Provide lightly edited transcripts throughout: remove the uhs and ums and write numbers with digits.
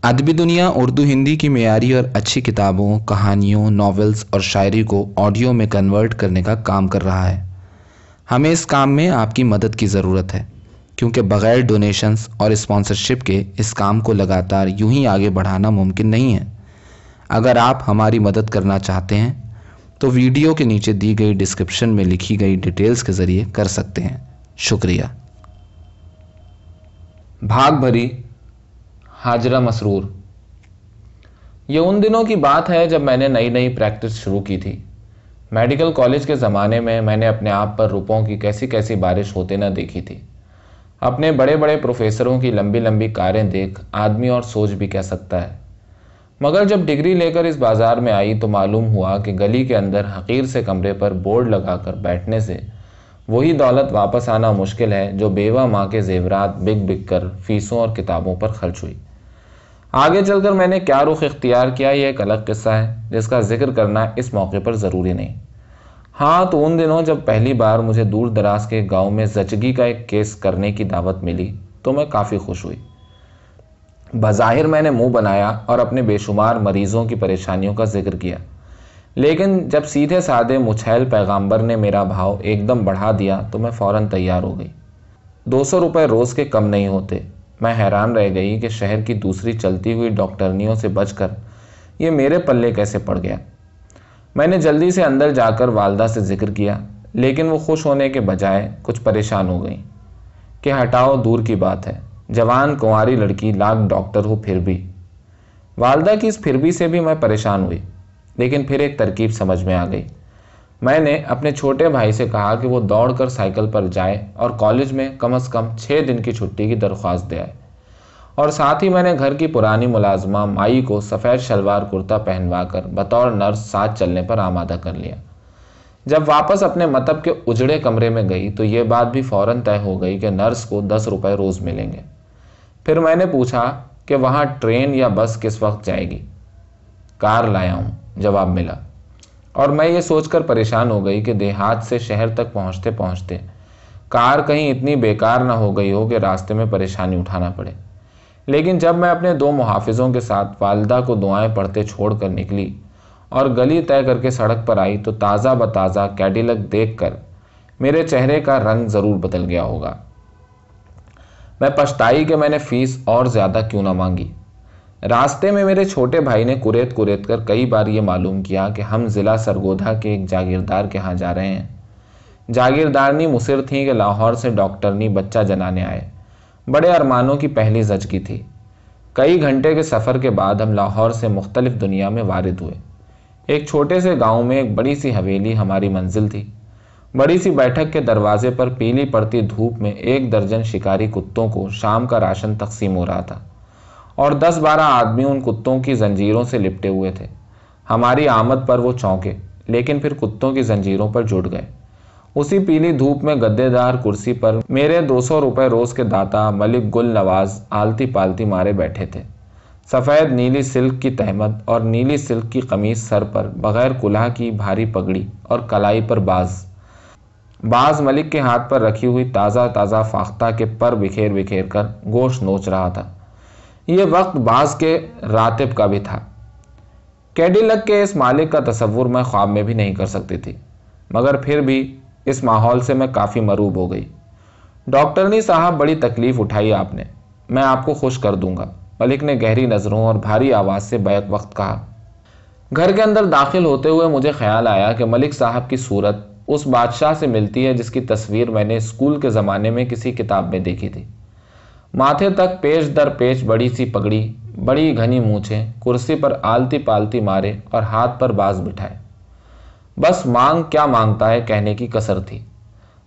अदबी दुनिया उर्दू हिंदी की मेयारी और अच्छी किताबों, कहानियों, नॉवेल्स और शायरी को ऑडियो में कन्वर्ट करने का काम कर रहा है। हमें इस काम में आपकी मदद की ज़रूरत है, क्योंकि बग़ैर डोनेशंस और स्पॉन्सरशिप के इस काम को लगातार यूं ही आगे बढ़ाना मुमकिन नहीं है। अगर आप हमारी मदद करना चाहते हैं तो वीडियो के नीचे दी गई डिस्क्रिप्शन में लिखी गई डिटेल्स के ज़रिए कर सकते हैं। शुक्रिया। भाग भरी हाजरा मसरूर। ये उन दिनों की बात है जब मैंने नई नई प्रैक्टिस शुरू की थी। मेडिकल कॉलेज के ज़माने में मैंने अपने आप पर रुपयों की कैसी कैसी बारिश होते न देखी थी। अपने बड़े बड़े प्रोफेसरों की लंबी लंबी कारें देख आदमी और सोच भी कह सकता है। मगर जब डिग्री लेकर इस बाज़ार में आई तो मालूम हुआ कि गली के अंदर हकीर से कमरे पर बोर्ड लगाकर बैठने से वही दौलत वापस आना मुश्किल है जो बेवा माँ के जेवरात बिक बिक कर फीसों और किताबों पर खर्च हुई। आगे चलकर मैंने क्या रुख इख्तियार किया, यह एक अलग किस्सा है जिसका जिक्र करना इस मौके पर ज़रूरी नहीं। हाँ, तो उन दिनों जब पहली बार मुझे दूर दराज के गांव में जचगी का एक केस करने की दावत मिली तो मैं काफ़ी खुश हुई। बज़ाहिर मैंने मुंह बनाया और अपने बेशुमार मरीज़ों की परेशानियों का जिक्र किया, लेकिन जब सीधे साधे मुछैल पैगंबर ने मेरा भाव एकदम बढ़ा दिया तो मैं फ़ौरन तैयार हो गई। 200 रुपये रोज़ के कम नहीं होते। मैं हैरान रह गई कि शहर की दूसरी चलती हुई डॉक्टरनियों से बचकर ये मेरे पल्ले कैसे पड़ गया। मैंने जल्दी से अंदर जाकर वालदा से जिक्र किया, लेकिन वो खुश होने के बजाय कुछ परेशान हो गई कि हटाओ, दूर की बात है, जवान कुंवारी लड़की, लाख डॉक्टर हो फिर भी। वालदा की इस फिर भी से भी मैं परेशान हुई, लेकिन फिर एक तरकीब समझ में आ गई। मैंने अपने छोटे भाई से कहा कि वो दौड़कर साइकिल पर जाए और कॉलेज में कम से कम 6 दिन की छुट्टी की दरख्वास्त दे आए, और साथ ही मैंने घर की पुरानी मुलाजमा माई को सफ़ेद शलवार कुर्ता पहनवा कर बतौर नर्स साथ चलने पर आमादा कर लिया। जब वापस अपने मतब के उजड़े कमरे में गई तो ये बात भी फ़ौरन तय हो गई कि नर्स को 10 रुपये रोज़ मिलेंगे। फिर मैंने पूछा कि वहाँ ट्रेन या बस किस वक्त जाएगी। कार लाया हूँ, जवाब मिला, और मैं ये सोचकर परेशान हो गई कि देहात से शहर तक पहुँचते पहुँचते कार कहीं इतनी बेकार ना हो गई हो कि रास्ते में परेशानी उठाना पड़े। लेकिन जब मैं अपने 2 मुहाफिजों के साथ वालदा को दुआएं पढ़ते छोड़कर निकली और गली तय करके सड़क पर आई तो ताज़ा बताज़ा कैडिलक देखकर मेरे चेहरे का रंग ज़रूर बदल गया होगा। मैं पछताई कि मैंने फ़ीस और ज़्यादा क्यों ना मांगी। रास्ते में मेरे छोटे भाई ने कुरेद कुरेद कर कई बार ये मालूम किया कि हम ज़िला सरगोधा के एक जागीरदार के यहाँ जा रहे हैं। जागीरदारनी मुसिर थी कि लाहौर से डॉक्टरनी बच्चा जनाने आए। बड़े अरमानों की पहली ज़चगी थी। कई घंटे के सफ़र के बाद हम लाहौर से मुख्तलिफ दुनिया में वारिद हुए। एक छोटे से गांव में एक बड़ी सी हवेली हमारी मंजिल थी। बड़ी सी बैठक के दरवाजे पर पीली पड़ती धूप में 1 दर्जन शिकारी कुत्तों को शाम का राशन तकसीम हो रहा था, और 10-12 आदमी उन कुत्तों की जंजीरों से लिपटे हुए थे। हमारी आमद पर वो चौंके, लेकिन फिर कुत्तों की जंजीरों पर जुट गए। उसी पीली धूप में गद्देदार कुर्सी पर मेरे 200 रुपये रोज़ के दाता मलिक गुल नवाज आलती पालती मारे बैठे थे। सफ़ेद नीली सिल्क की तहमद और नीली सिल्क की कमीज सर पर, बग़ैर कुल्हा की भारी पगड़ी और कलाई पर बाज मलिक के हाथ पर रखी हुई ताज़ा ताज़ा फाख्ता के पर बिखेर बिखेर कर गोश्त नोच रहा था। ये वक्त बाज के रातिब का भी था। कैडिलक के इस मालिक का तसव्वुर मैं ख्वाब में भी नहीं कर सकती थी, मगर फिर भी इस माहौल से मैं काफ़ी मरूब हो गई। डॉक्टरनी साहब, बड़ी तकलीफ़ उठाई आपने, मैं आपको खुश कर दूंगा, मलिक ने गहरी नज़रों और भारी आवाज़ से बैक वक्त कहा। घर के अंदर दाखिल होते हुए मुझे ख्याल आया कि मलिक साहब की सूरत उस बादशाह से मिलती है जिसकी तस्वीर मैंने स्कूल के ज़माने में किसी किताब में देखी थी। माथे तक पेच दर पेच बड़ी सी पगड़ी, बड़ी घनी मूछें, कुर्सी पर आलती पालती मारे और हाथ पर बाज बिठाए। बस मांग क्या मांगता है कहने की कसर थी।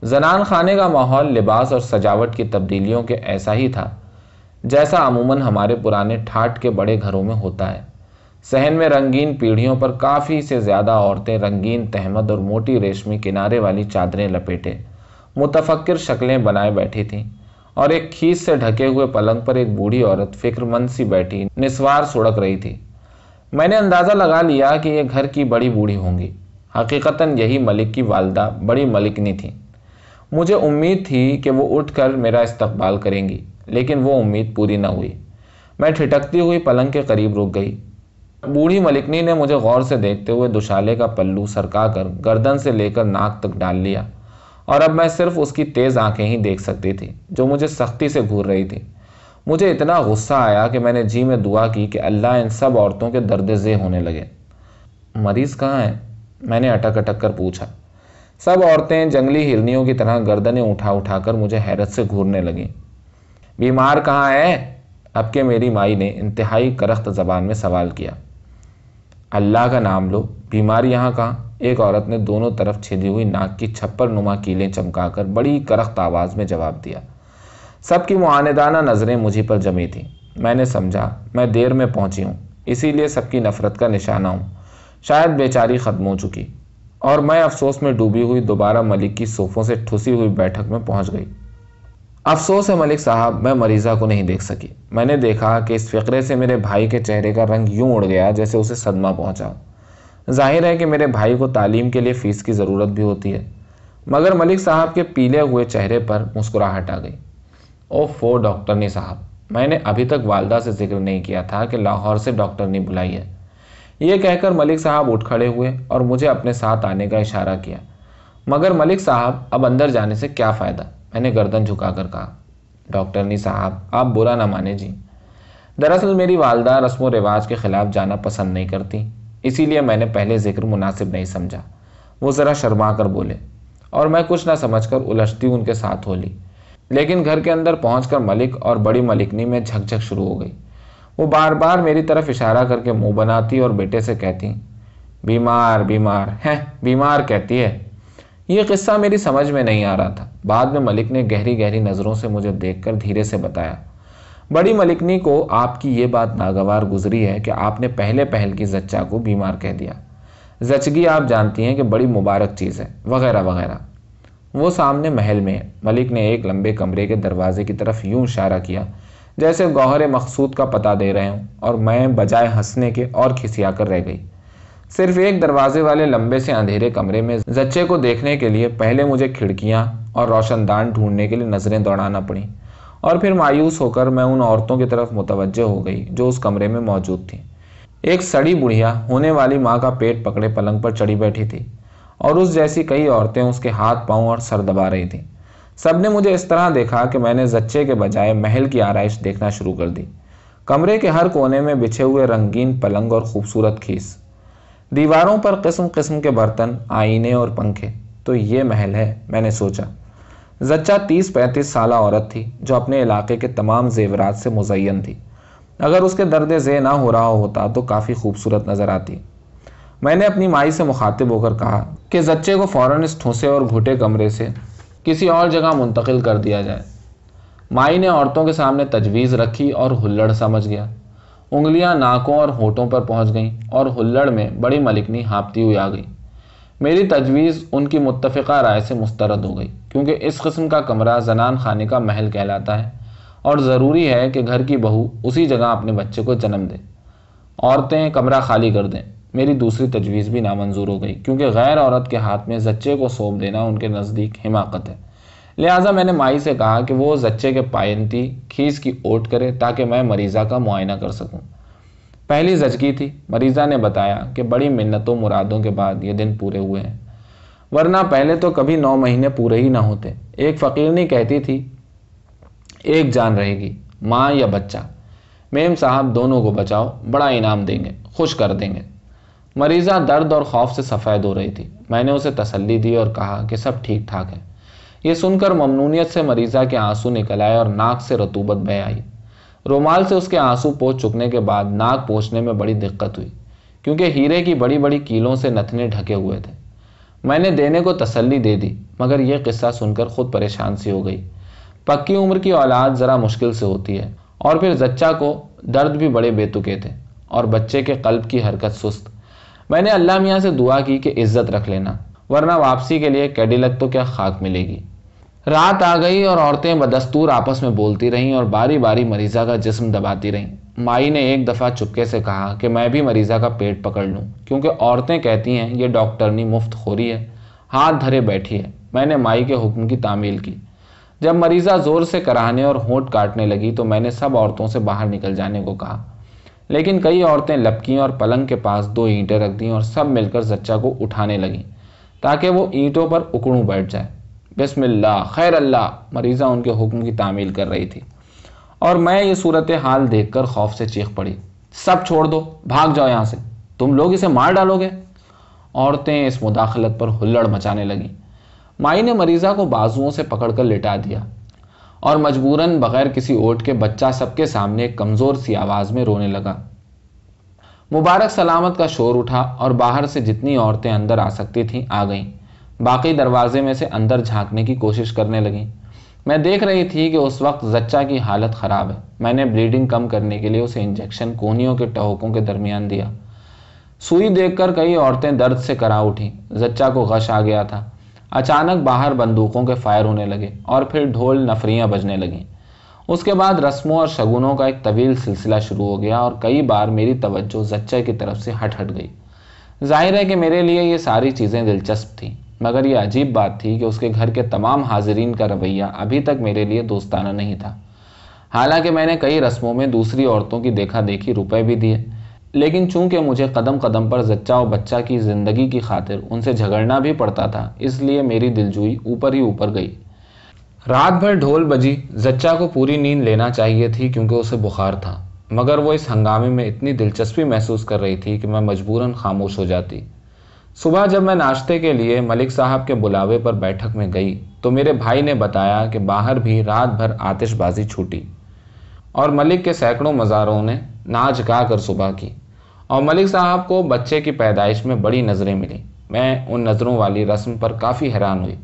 जनान खाने का माहौल लिबास और सजावट की तब्दीलियों के ऐसा ही था जैसा अमूमन हमारे पुराने ठाठ के बड़े घरों में होता है। सहन में रंगीन पीढ़ियों पर काफ़ी से ज़्यादा औरतें रंगीन तहमद और मोटी रेशमी किनारे वाली चादरें लपेटे मुतफक्किर शक्लें बनाए बैठी थीं, और एक खीस से ढके हुए पलंग पर एक बूढ़ी औरत फिक्रमंद सी बैठी निस्वार सुड़क रही थी। मैंने अंदाज़ा लगा लिया कि ये घर की बड़ी बूढ़ी होंगी। हकीकतन यही मलिक की वालदा बड़ी मलिकनी थी। मुझे उम्मीद थी कि वो उठकर मेरा इस्तकबाल करेंगी, लेकिन वो उम्मीद पूरी न हुई। میں ٹھٹکتی ہوئی پلنگ کے قریب رک گئی۔ بوڑھی ملکنی نے مجھے غور سے دیکھتے ہوئے دوشالے کا پلو سرکا کر گردن سے لے کر ناک تک ڈال لیا، اور اب میں صرف اس کی تیز آنکھیں ہی دیکھ سکتی تھی جو مجھے سختی سے گھور رہی تھی۔ مجھے اتنا غصہ آیا کہ میں نے جی میں دعا کی کہ اللہ ان سب عورتوں کے درد ذہ ہونے لگے۔ مریض کہاں ہے؟ میں نے اٹک اٹک کر پوچھا۔ سب عورتیں جنگلی ہرنیوں کی طرح گردنیں اٹھا اٹھا کر مجھے حیرت سے گھورنے لگیں۔ بیمار کہاں ہے؟ اب کہ میری مائی نے انتہائی کرخت زبان میں سوال کیا۔ اللہ کا نام لو، بیمار یہاں کہاں؟ ایک عورت نے دونوں طرف چھدی ہوئی ناک کی چھپر نما کیلیں چمکا کر بڑی کرخت آواز میں جواب دیا۔ سب کی معاندانہ نظریں مجھے پر جمی تھیں۔ میں نے سمجھا میں دیر میں پہنچی ہوں، اسی لیے سب کی نفرت کا نشانہ ہوں۔ شاید بیچاری ختم ہو چکی، اور میں افسوس میں ڈوبی ہوئی دوبارہ ملک کی صوفوں سے ٹھسی ہوئی بیٹھک میں پہنچ گئی۔ افسوس ہے ملک صاحب، میں مریضہ کو نہیں دیکھ سکی۔ میں نے دیکھا کہ اس فقرے سے میرے بھائی کے چہرے کا رنگ یوں اڑ گیا جیسے اسے صدمہ پہنچا۔ ظاہر ہے کہ میرے بھائی کو تعلیم کے لیے فیس کی ضرورت بھی ہوتی ہے، مگر ملک صاحب کے پیلے ہوئے چہرے پر مسکراہٹ آ گئی۔ اوفو ڈاکٹرنی صاحب، میں نے ابھی تک والدہ سے ذکر نہیں کیا تھا کہ لاہور سے ڈاکٹرنی بلائی ہے۔ یہ کہہ کر ملک صاحب اٹھ کھڑے ہوئے اور مجھے اپنے ساتھ آنے کا اشارہ کیا۔ مگر ملک صاحب اب اندر جانے سے کیا فائدہ؟ میں نے گردن جھکا کر کہا۔ ڈاکٹرنی صاحب آپ برا نہ مانے جی، دراصل میری والدہ رسم و رواج کے خلاف جانا پسند نہیں کرتی، اسی لیے میں نے پہلے ذکر مناسب نہیں سمجھا۔ وہ ذرا شرما کر بولے، اور میں کچھ نہ سمجھ کر الجھتی ان کے ساتھ ہو لی۔ لیکن گھر کے اندر پہنچ کر ملک اور بڑی ملکنی میں جھک جھک شروع ہو گئی۔ وہ بار بار میری طرف اشارہ کر کے منہ بناتی اور بیٹے سے کہتی، بیمار بیمار ہے، بیمار کہتی ہے۔ یہ قصہ میری سمجھ میں نہیں آ رہا تھا۔ بعد میں ملک نے گہری گہری نظروں سے مجھے دیکھ کر دھیرے سے بتایا، بڑی ملکنی کو آپ کی یہ بات ناگوار گزری ہے کہ آپ نے پہلے پہل کی زچہ کو بیمار کہہ دیا۔ زچگی آپ جانتی ہیں کہ بڑی مبارک چیز ہے، وغیرہ وغیرہ۔ وہ سامنے محل میں ہے۔ ملک نے ایک لمبے کمرے کے دروازے کی طرف یوں اشارہ کیا جیسے گوہر مقصود کا پتہ دے رہے ہوں، اور میں بجائے ہنسنے کے اور کھسیا کر رہ گئی۔ صرف ایک دروازے والے لمبے سے اندھیرے کمرے میں زچے کو دیکھنے کے لیے پہلے مجھے کھڑکیاں اور روشن دان ڈھونڈنے کے لیے نظریں دوڑانا پڑیں، اور پھر مایوس ہو کر میں ان عورتوں کی طرف متوجہ ہو گئی جو اس کمرے میں موجود تھیں۔ ایک سڑی بڑھیا ہونے والی ماں کا پیٹ پکڑے پلنگ پر چڑھی بیٹھی تھی، اور اس جیسی کئی عورتیں اس کے ہاتھ پاؤں اور سر دبا رہی تھیں۔ سب نے مجھے اس طرح دیکھا کہ میں نے زچے کے بجائے محل کی آرائش دیکھنا شروع کر دی۔ کمرے کے ہر کونے میں بچھے ہوئے رنگین پلنگ اور خوبصورت کھیس، دیواروں پر قسم قسم کے برتن، آئینے اور پنکھے۔ تو یہ محل ہے، میں نے سوچا۔ زچہ 30-35 سالہ عورت تھی جو اپنے علاقے کے تمام زیورات سے مزین تھی۔ اگر اس کے درد ذہ نہ ہو رہا ہوتا تو کافی خوبصورت نظر آتی۔ میں نے اپنی مائی سے مخاطب ہو کر کہا کہ زچے کو فوراً اس ٹھوسے اور گھٹے کمرے سے کسی اور جگہ منتقل کر دیا جائے۔ مائی نے عورتوں کے سامنے تجویز رکھی اور ہلڑ سمجھ گیا۔ انگلیاں ناکوں اور ہونٹوں پر پہنچ گئیں اور ہلڑ میں بڑی ملکنی ہانپتی ہوئی آ گئی۔ میری تجویز ان کی متفقہ رائے سے مسترد ہو گئی، کیونکہ اس قسم کا کمرہ زنان خانے کا محل کہلاتا ہے، اور ضروری ہے کہ گھر کی بہو اسی جگہ اپنے بچے کو جنم دے۔ عورتیں کمرہ خالی کر دیں۔ میری دوسری تجویز بھی نامنظور ہو گئی، کیونکہ غیر عورت کے ہاتھ میں زچے کو سونپ دینا ان کے نزدیک حماقت ہے۔ لہٰذا میں نے مائی سے کہا کہ وہ زچے کے پائنتی کھیس کی اوٹ کرے تاکہ میں مریضہ کا معائنہ کر سکوں۔ پہلی زچگی تھی۔ مریضہ نے بتایا کہ بڑی منتوں مرادوں کے بعد یہ دن پورے ہوئے ہیں، ورنہ پہلے تو کبھی 9 مہینے پورے ہی نہ ہوتے۔ ایک فقیرنی کہتی تھی، ایک جان رہے گی، ماں یا بچہ، میم صاحب دونوں کو بچاؤ، بڑا انعام دیں گے، خوش کر دیں گے۔ مریضہ درد اور خوف سے سفید ہو رہی تھی۔ میں نے اسے تسلی دی اور کہا کہ سب ٹھیک ٹھاک ہے۔ یہ سن کر ممنونیت سے مریضہ کے آنسو نکل آئے اور ناک سے رطوبت بہہ آئی۔ رومال سے اس کے آنسو پوچھ چکنے کے بعد ناک پوچھنے میں بڑی دقت ہوئی، کیونکہ ہیرے کی بڑی بڑی کیلوں سے نتنے ڈھکے ہوئے تھے۔ میں نے دینے کو تسلی دے دی، مگر یہ قصہ سن کر خود پریشان سی ہو گئی۔ پکی عمر کی اولاد ذرا مشکل سے ہوتی ہے، اور پھر زچہ کو درد بھی بڑے بے تکے تھے، اور بچے کے قلب کی حرکت سست۔ میں نے اللہ میاں سے دعا کی کہ عزت رکھ لینا، ورنہ واپسی کے لیے کیڈیلک تو کیا خاک ملے گی۔ رات آ گئی اور عورتیں بدستور آپس میں بولتی رہیں اور باری باری مریضہ کا جسم دباتی رہیں۔ مائی نے ایک دفعہ چپکے سے کہا کہ میں بھی مریضہ کا پیٹ پکڑ لوں، کیونکہ عورتیں کہتی ہیں یہ ڈاکٹرنی مفت خوری ہے، ہاتھ دھرے بیٹھی ہے۔ میں نے مائی کے حکم کی تعمیل کی۔ जब मरीज़ा ज़ोर से कराहने और होंठ काटने लगी तो मैंने सब औरतों से बाहर निकल जाने को कहा, लेकिन कई औरतें लपकीं और पलंग के पास 2 ईंटें रख दीं और सब मिलकर जच्चा को उठाने लगीं ताकि वो ईंटों पर उकड़ू बैठ जाए। बिस्मिल्लाह खैर अल्लाह, मरीज़ा उनके हुक्म की तामील कर रही थी और मैं ये सूरत हाल देखकर खौफ से चीख पड़ी, सब छोड़ दो, भाग जाओ यहाँ से, तुम लोग इसे मार डालोगे। औरतें इस मुदाखलत पर हुल्लड़ मचाने लगीं। माई ने मरीज़ा को बाजुओं से पकड़कर लिटा दिया और मजबूरन बगैर किसी ओट के बच्चा सबके सामने एक कमज़ोर सी आवाज़ में रोने लगा। मुबारक सलामत का शोर उठा और बाहर से जितनी औरतें अंदर आ सकती थीं आ गईं। बाकी दरवाजे में से अंदर झांकने की कोशिश करने लगीं। मैं देख रही थी कि उस वक्त जच्चा की हालत ख़राब है। मैंने ब्लीडिंग कम करने के लिए उसे इंजेक्शन कोहनियों के टहोकों के दरमियान दिया। सुई देखकर कई औरतें दर्द से करा उठीं। जच्चा को गश आ गया था। अचानक बाहर बंदूकों के फायर होने लगे और फिर ढोल नफरियां बजने लगीं। उसके बाद रस्मों और शगुनों का एक तवील सिलसिला शुरू हो गया और कई बार मेरी तवज्जो जच्चा की तरफ से हट गई। जाहिर है कि मेरे लिए ये सारी चीज़ें दिलचस्प थीं, मगर यह अजीब बात थी कि उसके घर के तमाम हाजिरीन का रवैया अभी तक मेरे लिए दोस्ताना नहीं था। हालांकि मैंने कई रस्मों में दूसरी औरतों की देखा देखी रुपए भी दिए, लेकिन चूंकि मुझे कदम कदम पर जच्चा और बच्चा की ज़िंदगी की खातिर उनसे झगड़ना भी पड़ता था, इसलिए मेरी दिलजोई ऊपर ही ऊपर गई। रात भर ढोल बजी। जच्चा को पूरी नींद लेना चाहिए थी क्योंकि उसे बुखार था, मगर वो इस हंगामे में इतनी दिलचस्पी महसूस कर रही थी कि मैं मजबूरन खामोश हो जाती। सुबह जब मैं नाश्ते के लिए मलिक साहब के बुलावे पर बैठक में गई तो मेरे भाई ने बताया कि बाहर भी रात भर आतिशबाजी छूटी और मलिक के सैकड़ों मज़ारों ने नाच गा कर सुबह की और मलिक साहब को बच्चे की पैदाइश में बड़ी नज़रें मिली। मैं उन नज़रों वाली रस्म पर काफ़ी हैरान हुई,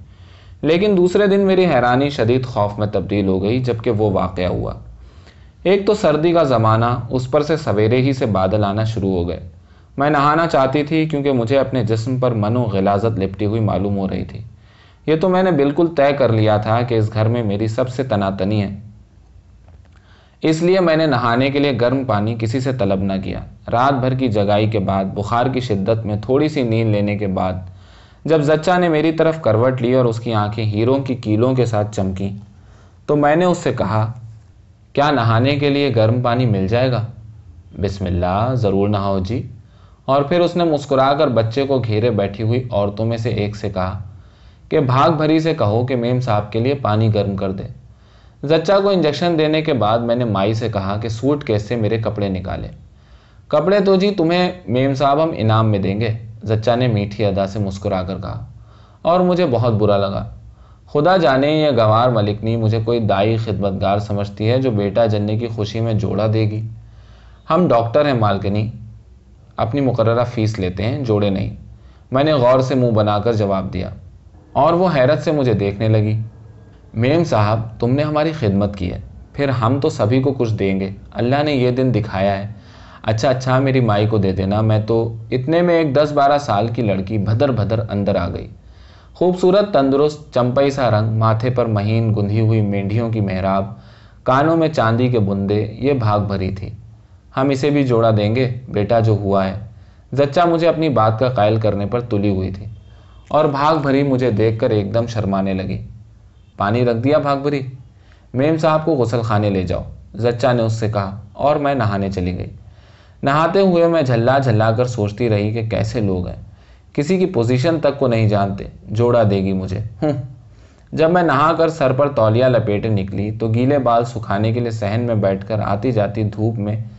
लेकिन दूसरे दिन मेरी हैरानी शदीद खौफ में तब्दील हो गई जबकि वो वाक़या हुआ। एक तो सर्दी का ज़माना, उस पर से सवेरे ही से बादल आना शुरू हो गए। मैं नहाना चाहती थी क्योंकि मुझे अपने जिस्म पर मनो गिलाज़त लिपटी हुई मालूम हो रही थी। ये तो मैंने बिल्कुल तय कर लिया था कि इस घर में मेरी सबसे तनातनी है, इसलिए मैंने नहाने के लिए गर्म पानी किसी से तलब न किया। रात भर की जगाई के बाद, बुखार की शिद्दत में थोड़ी सी नींद लेने के बाद, जब जच्चा ने मेरी तरफ करवट ली और उसकी आंखें हीरों की कीलों के साथ चमकी तो मैंने उससे कहा, क्या नहाने के लिए गर्म पानी मिल जाएगा? बिस्मिल्लाह, ज़रूर नहाओ जी। और फिर उसने मुस्कुराकर बच्चे को घेरे बैठी हुई औरतों में से एक से कहा कि भाग भरी से कहो कि मेम साहब के लिए पानी गर्म कर दे। जच्चा को इंजेक्शन देने के बाद मैंने माई से कहा कि सूटकेस से मेरे कपड़े निकाले। कपड़े तो जी तुम्हें मेम साहब हम इनाम में देंगे, जच्चा ने मीठी अदा से मुस्कुरा कर कहा, और मुझे बहुत बुरा लगा। खुदा जाने ये गंवार मलिकनी मुझे कोई दाई खिदमतगार समझती है जो बेटा जन्ने की खुशी में जोड़ा देगी। हम डॉक्टर हैं मालकिनी, अपनी मुकर्ररा फीस लेते हैं, जोड़े नहीं। मैंने गौर से मुंह बनाकर जवाब दिया और वो हैरत से मुझे देखने लगी। मेम साहब, तुमने हमारी खिदमत की है, फिर हम तो सभी को कुछ देंगे। अल्लाह ने ये दिन दिखाया है। अच्छा, मेरी माई को दे देना। मैं तो इतने में एक 10-12 साल की लड़की भदर भदर अंदर आ गई। खूबसूरत, तंदुरुस्त, चंपई सा रंग, माथे पर महीन गुंधी हुई मेंढियों की मेहराब, कानों में चांदी के बुंदे, ये भाग भरी थी। हम इसे भी जोड़ा देंगे, बेटा जो हुआ है। जच्चा मुझे अपनी बात का कायल करने पर तुली हुई थी और भाग भरी मुझे देखकर एकदम शर्माने लगी। पानी रख दिया भाग भरी? मेम साहब को गुसल खाने ले जाओ, जच्चा ने उससे कहा और मैं नहाने चली गई। नहाते हुए मैं झल्ला झल्ला कर सोचती रही कि कैसे लोग हैं, किसी की पोजीशन तक को नहीं जानते, जोड़ा देगी मुझे। जब मैं नहाकर सर पर तौलिया लपेटे निकली तो गीले बाल सुखाने के लिए सहन में बैठकर आती जाती धूप में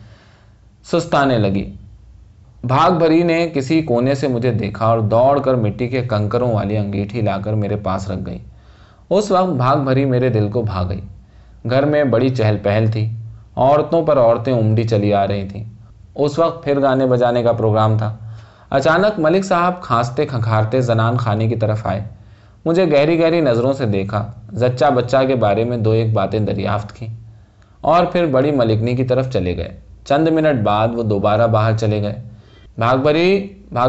सुस्ताने लगी। भाग भरी ने किसी कोने से मुझे देखा और दौड़कर मिट्टी के कंकरों वाली अंगीठी लाकर मेरे पास रख गई। उस वक्त भाग भरी मेरे दिल को भा गई। घर में बड़ी चहल पहल थी, औरतों पर औरतें उमड़ी चली आ रही थीं। उस वक्त फिर गाने बजाने का प्रोग्राम था। अचानक मलिक साहब खांसते खंखारते जनान खाने की तरफ आए। मुझे गहरी गहरी नज़रों से देखा। जच्चा बच्चा के बारे में 2-1 बातें दरियाफ्त की और फिर बड़ी मलिकनी की तरफ चले गए। चंद मिनट बाद वो दोबारा बाहर चले गए। भाग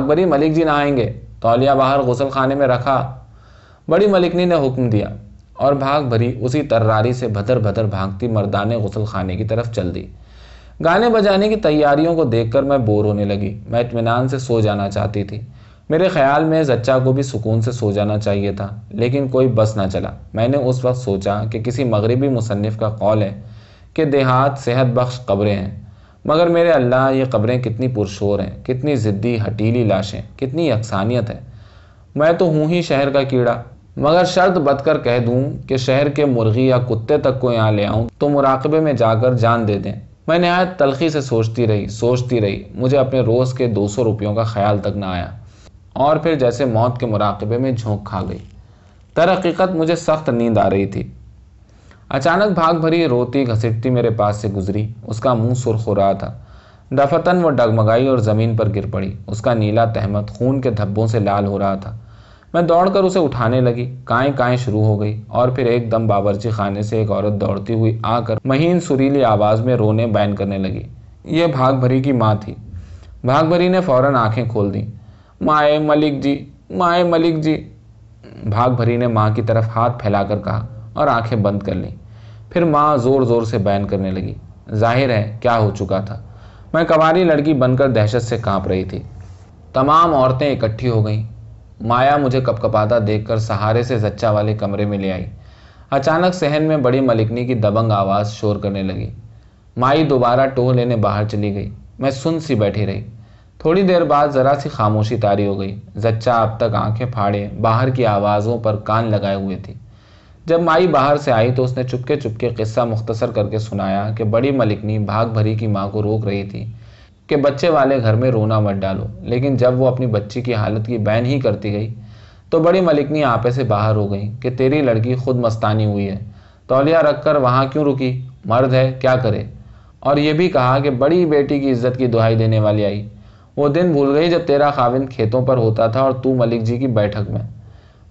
भरी, मलिक जी नहाएंगे, तौलिया बाहर गुसल खाने में रखा, बड़ी मलिकनी ने हुक्म दिया और भाग भरी उसी तर्रारी से भदर भदर भागती मर्दाने गुसल खाने की तरफ चल दी। गाने बजाने की तैयारियों को देखकर मैं बोर होने लगी। मैं इत्मीनान से सो जाना चाहती थी, میرے خیال میں زچہ کو بھی سکون سے سو جانا چاہیے تھا، لیکن کوئی بس نہ چلا۔ میں نے اس وقت سوچا کہ کسی مغربی مصنف کا قول ہے کہ دیہات صحت بخش قبریں ہیں، مگر میرے اللہ یہ قبریں کتنی پرشور ہیں، کتنی ضدی ہٹیلی لاشیں، کتنی یکسانیت ہے۔ میں تو ہوں ہی شہر کا کیڑا، مگر شرط بد کر کہہ دوں کہ شہر کے مرغی یا کتے تک کو یہاں لے آؤں تو مراقبے میں جا کر جان دے دیں۔ میں نہایت تلخی سے سوچتی رہی، مجھے اپنے روز کے 200 روپیوں کا خیال تک نہ آیا، اور پھر جیسے موت کے مراقبے میں جھونک کھا گئی۔ در حقیقت مجھے سخت نیند آ رہی تھی۔ اچانک بھاگ بھری روتی گھسٹتی میرے پاس سے گزری۔ اس کا منہ سرخ ہو رہا تھا۔ دفتن وہ ڈگمگائی اور زمین پر گر پڑی۔ اس کا نیلا تہمت خون کے دھبوں سے لال ہو رہا تھا۔ میں دوڑ کر اسے اٹھانے لگی، کائیں کائیں شروع ہو گئی، اور پھر ایک دم باورچی خانے سے ایک عورت دوڑتی ہوئی آ کر مہین سریلی آواز میں رونے بیان کرنے لگی۔ یہ بھاگ بھری کی ماں تھی۔ بھاگ بھری نے فوراً آنکھیں کھول دیں۔ مائے ملک جی، مائے ملک جی، بھاگ بھری نے ماں کی طرف ہاتھ پھیلا کر کہا اور آنکھیں بند کر لیں۔ پھر ماں زور زور سے بیان کرنے لگی۔ ظاہر ہے کیا ہو چکا تھا۔ میں کنواری لڑکی بن کر دہشت سے کانپ رہی تھی۔ تمام عورتیں اکٹھی ہو گئیں۔ مایا مجھے کپکپاتا دیکھ کر سہارے سے زچہ والے کمرے میں لے آئی۔ اچانک صحن میں بڑی ملکنی کی دبنگ آواز شور کرنے لگی۔ مائی دوبارہ ٹوہ لینے باہر چلی گئی۔ میں سن سی بیٹھی رہی۔ تھوڑی دیر بعد ذرا سی خاموشی طاری ہو گئی۔ زچہ اب تک آنکھیں پھاڑے باہر کی آوازوں پر کان لگائے ہوئے تھی۔ جب مائی باہر سے آئی تو اس نے چپکے چپکے قصہ مختصر کر کے سنایا کہ بڑی ملکنی بھاگ بھری کی ماں کو روک رہی تھی کہ بچے والے گھر میں رونا مت ڈالو، لیکن جب وہ اپنی بچی کی حالت کی بیان ہی کرتی گئی تو بڑی ملکنی آپے سے باہر ہو گئی کہ تیری لڑکی خود مستانی ہوئی ہے، تولیہ رکھ کر وہاں کیوں رکی، مرد ہے کیا کرے۔ اور یہ بھی کہا کہ بڑی بیٹی کی عزت کی دہائی دینے والی آئی، وہ دن بھول گئی جب تیرا خاوند کھیتوں پر ہوتا تھا اور تو ملک جی کی بیٹھک میں۔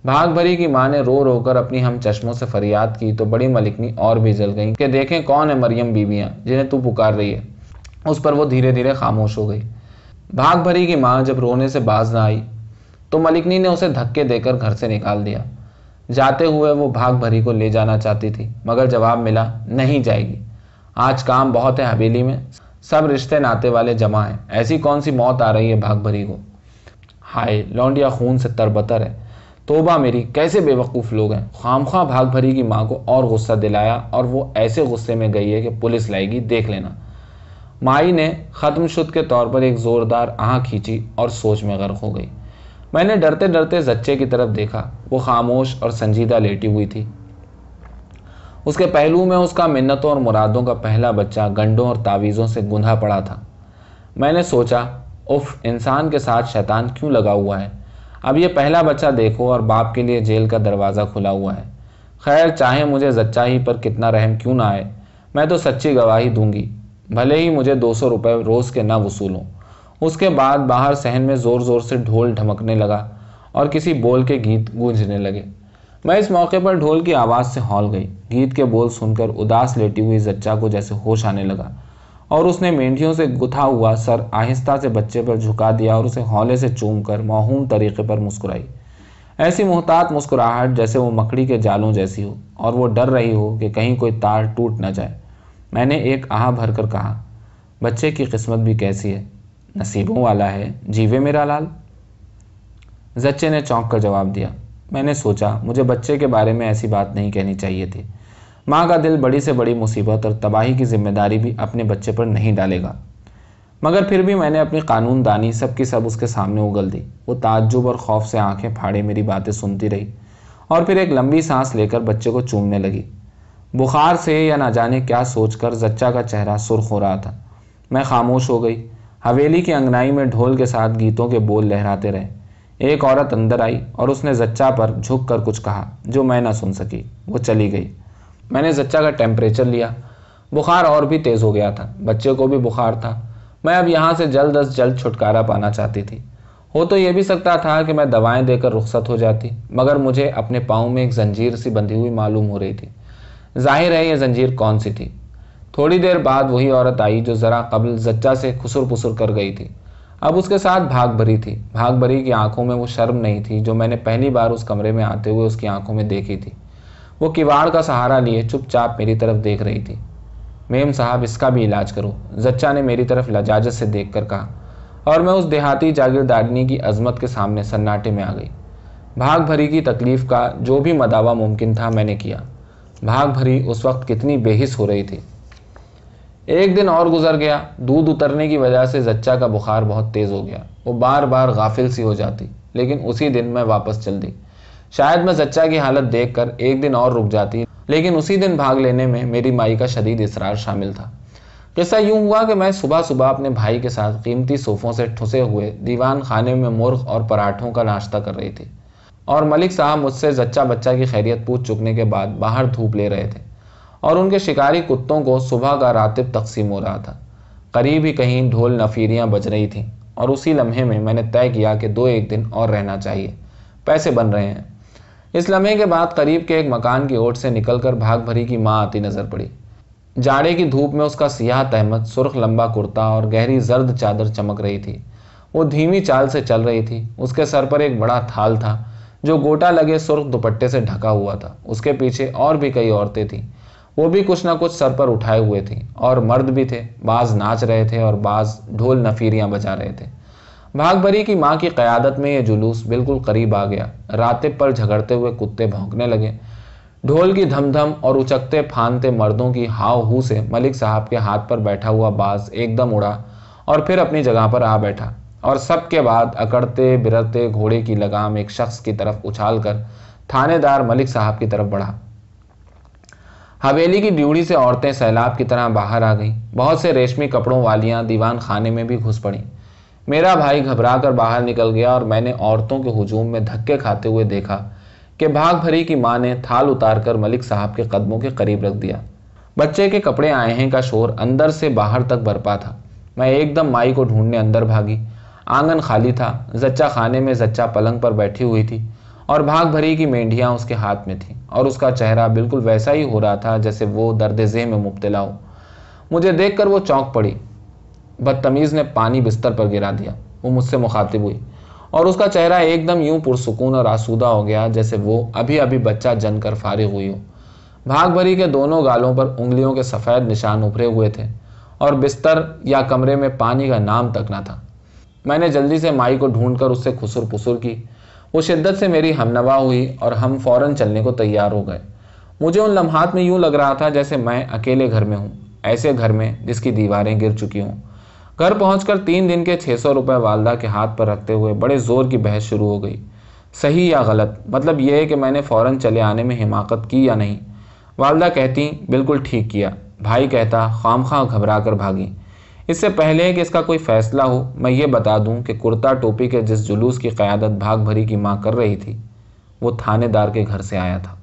بھاگ بھری کی ماں نے رو رو کر اپنی ہم چشموں سے فریاد کی تو بڑی ملکنی اور بھی جل گئی کہ دیکھیں کون ہے مریم بیویاں جنہیں تو پکار رہی ہے۔ اس پر وہ دھیرے دھیرے خاموش ہو گئی۔ بھاگ بھری کی ماں جب رونے سے باز نہ آئی تو ملکنی نے اسے دھکے دے کر گھر سے نکال دیا۔ جاتے ہوئے وہ بھاگ بھری کو لے جانا چاہتی تھی، مگر جواب ملا نہیں جائے گی، آج کام بہت ہے حویلی میں، سب رشتے ناتے والے جمع ہیں، ایسی کون سی موت آ رہی ہے بھاگ بھری کو۔ ہائے لونڈیا خون سے تربتر ہے، توبہ میری، کیسے بے وقوف لوگ ہیں۔ خامخواہ بھاگ بھری کی ماں کو اور غصہ دلایا اور وہ ایسے غصے میں گئی ہے کہ پولیس لائے گی، دیکھ لینا۔ مائی نے ختم شد کے طور پر ایک زوردار آہ کھینچی اور سوچ میں غرق ہو گئی۔ میں نے ڈرتے ڈرتے زچے کی طرف دیکھا۔ وہ خاموش اور سنجیدہ لیٹی ہوئی تھی۔ اس کے پہلو میں اس کا منتوں اور مرادوں کا پہلا بچہ گنڈوں اور تعویذوں سے گندھا پڑا تھا۔ میں نے سوچا اف، انسان کے ساتھ شیطان کیوں لگا ہوا ہے۔ اب یہ پہلا بچہ دیکھو اور باپ کے لیے جیل کا دروازہ کھلا ہوا ہے۔ خیر چاہے مجھے زچہ ہی پر کتنا رحم کیوں نہ آئے، میں تو سچی گواہی دوں گی، بھلے ہی مجھے 200 روپے روز کے نہ وصولوں۔ اس کے بعد باہر صحن میں زور زور سے ڈھول ڈھمکنے لگا اور کسی بول کے گیت گونجنے لگے۔ میں اس موقع پر ڈھول کی آواز سے ہول گئی۔ گیت کے بول سن کر اداس لیٹی ہوئی زچہ کو جیسے ہوش آنے لگا اور اس نے مینڈیوں سے گتھا ہوا سر آہستہ سے بچے پر جھکا دیا اور اسے ہولے سے چوم کر موہوم طریقے پر مسکرائی، ایسی محتاط مسکراہٹ جیسے وہ مکڑی کے جالوں جیسی ہو اور وہ ڈر رہی ہو کہ کہیں کوئی تار ٹوٹ نہ جائے۔ میں نے ایک آہ بھر کر کہا، بچے کی قسمت بھی کیسی ہے، نصیبوں والا ہے، جیوے میرا لال۔ زچے نے چونک کر جواب دیا۔ میں نے سوچا مجھے بچے کے بارے میں ایسی بات نہیں کہنی چاہیے تھی۔ ماں کا دل بڑی سے بڑی مصیبت اور تباہی کی ذمہ داری بھی اپنے بچے پر نہیں ڈالے گا، مگر پھر بھی میں نے اپنی قانون دانی سب کی سب اس کے سامنے اگل دی۔ وہ تعجب اور خوف سے آنکھیں پھاڑے میری باتیں سنتی رہی اور پھر ایک لمبی سانس لے کر بچے کو چومنے لگی۔ بخار سے یا نہ جانے کیا سوچ کر زچہ کا چہرہ سرخ ہو رہا تھا۔ میں خاموش ہو گئی۔ حویلی کی انگنائی میں ڈھول کے ساتھ گیتوں کے بول لہراتے رہے۔ ایک عورت اندر آئی اور اس نے زچہ پر جھک کر کچھ کہا جو میں نہ سن سکی۔ وہ چلی گئی۔ میں نے زچہ کا ٹیمپریچر لیا۔ بخار اور بھی تیز ہو گیا تھا، بچے کو بھی بخار تھا۔ میں اب یہاں سے جلد از جلد چھٹکارا پانا چاہتی تھی۔ ہو تو یہ بھی سکتا تھا کہ میں دوائیں دے کر رخصت ہو جاتی، مگر مجھے اپنے پاؤں میں ایک زنجیر سی بندھی ہوئی معلوم ہو رہی تھی۔ ظاہر ہے یہ زنجیر کون سی تھی۔ تھوڑی دیر بعد وہی عورت آئی جو ذرا قبل زچہ سے خسر پسر کر گئی تھی۔ اب اس کے ساتھ بھاگ بھری تھی۔ بھاگ بھری کی آنکھوں میں وہ شرم نہیں تھی جو میں نے پہلی بار اس کمرے میں آتے ہوئے اس کی آنکھوں میں دیکھی تھی۔ وہ کیواڑ کا سہارا لیے چپ چاپ میری طرف دیکھ رہی تھی۔ میم صاحب اس کا بھی علاج کرو، زچہ نے میری طرف لجاجت سے دیکھ کر کہا۔ और मैं उस देहाती जागीरदारनी की अजमत के सामने सन्नाटे में आ गई। भाग भरी की तकलीफ का जो भी मदावा मुमकिन था मैंने किया। भाग भरी उस वक्त कितनी बेहिस हो रही थी। एक दिन और गुजर गया। दूध उतरने की वजह से जच्चा का बुखार बहुत तेज हो गया। वो बार बार गाफिल सी हो जाती, लेकिन उसी दिन मैं वापस चल दी। शायद मैं जच्चा की हालत देखकर एक दिन और रुक जाती, लेकिन उसी दिन भाग लेने में मेरी माई का शदीद इसरार शामिल था। किस्सा यूं हुआ कि मैं सुबह सुबह अपने भाई के साथ कीमती सोफों से ठुसे हुए दीवान खाने में मुर्ग और पराठों का नाश्ता कर रही थी, और मलिक साहब मुझसे जच्चा बच्चा की खैरियत पूछ चुकने के बाद बाहर धूप ले रहे थे, और उनके शिकारी कुत्तों को सुबह का रातिब तकसीम हो रहा था। करीब ही कहीं ढोल नफीरियां बज रही थीं, और उसी लम्हे में मैंने तय किया कि 2-1 दिन और रहना चाहिए, पैसे बन रहे हैं। इस लम्हे के बाद करीब के एक मकान की ओट से निकलकर भाग भरी की माँ आती नजर पड़ी। जाड़े की धूप में उसका सियाह तहमद, सुर्ख लंबा कुर्ता और गहरी जर्द चादर चमक रही थी। वो धीमी चाल से चल रही थी। उसके सर पर एक बड़ा थाल था जो गोटा लगे सुर्ख दुपट्टे से ढका हुआ था। उसके पीछे और भी कई औरतें थीं, वो भी कुछ ना कुछ सर पर उठाए हुए थीं, और मर्द भी थे। बाज नाच रहे थे और बाज ढोल नफीरियां बजा रहे थे। भाग भरी की माँ की क़यादत में ये जुलूस बिल्कुल करीब आ गया। रातिब पर झगड़ते हुए कुत्ते भौंकने लगे। ढोल की धमधम और उचकते फानते मर्दों की हाव हू से मलिक साहब के हाथ पर बैठा हुआ बाज एकदम उड़ा और फिर अपनी जगह पर आ बैठा, और सबके बाद अकड़ते बिरते घोड़े की लगाम एक शख्स की तरफ उछालकर थानेदार मलिक साहब की तरफ बढ़ा। हवेली की ड्यूढ़ी से औरतें सैलाब की तरह बाहर आ गईं। बहुत से रेशमी कपड़ों वालियां दीवान खाने में भी घुस पड़ीं। मेरा भाई घबरा कर बाहर निकल गया, और मैंने औरतों के हुजूम में धक्के खाते हुए देखा कि भाग भरी की माँ ने थाल उतारकर मलिक साहब के कदमों के करीब रख दिया। बच्चे के कपड़े आए हैं का शोर अंदर से बाहर तक बरपा था। मैं एकदम माई को ढूंढने अंदर भागी। आंगन खाली था। जच्चा खाने में जच्चा पलंग पर बैठी हुई थी, और भाग भरी की मेंढियां उसके हाथ में थीं, और उसका चेहरा बिल्कुल वैसा ही हो रहा था जैसे वो दर्द ज़ेह में मुब्तला हो। मुझे देखकर वो चौंक पड़ी। बदतमीज़ ने पानी बिस्तर पर गिरा दिया। वो मुझसे मुखातिब हुई, और उसका चेहरा एकदम यूं पुरसुकून और आसूदा हो गया जैसे वो अभी अभी बच्चा जनकर फारिग हुई हो। भाग भरी के दोनों गालों पर उंगलियों के सफ़ेद निशान उभरे हुए थे, और बिस्तर या कमरे में पानी का नाम तक न था। मैंने जल्दी से माई को ढूंढकर उससे खुसुर पुसुर की। वो शिद्दत से मेरी हमनवा हुई, और हम फौरन चलने को तैयार हो गए। मुझे उन लम्हात में यूं लग रहा था जैसे मैं अकेले घर में हूँ, ऐसे घर में जिसकी दीवारें गिर चुकी हों। घर पहुंचकर 3 दिन के 600 रुपये वालदा के हाथ पर रखते हुए बड़े ज़ोर की बहस शुरू हो गई। सही या गलत, मतलब यह है कि मैंने फ़ौरन चले आने में हिमाकत की या नहीं। वालदा कहती बिल्कुल ठीक किया। भाई कहता खामखा घबरा कर भागी। इससे पहले कि इसका कोई फ़ैसला हो, मैं ये बता दूं कि कुर्ता टोपी के जिस जुलूस की क़यादत भाग भरी की माँ कर रही थी, वो थानेदार के घर से आया था।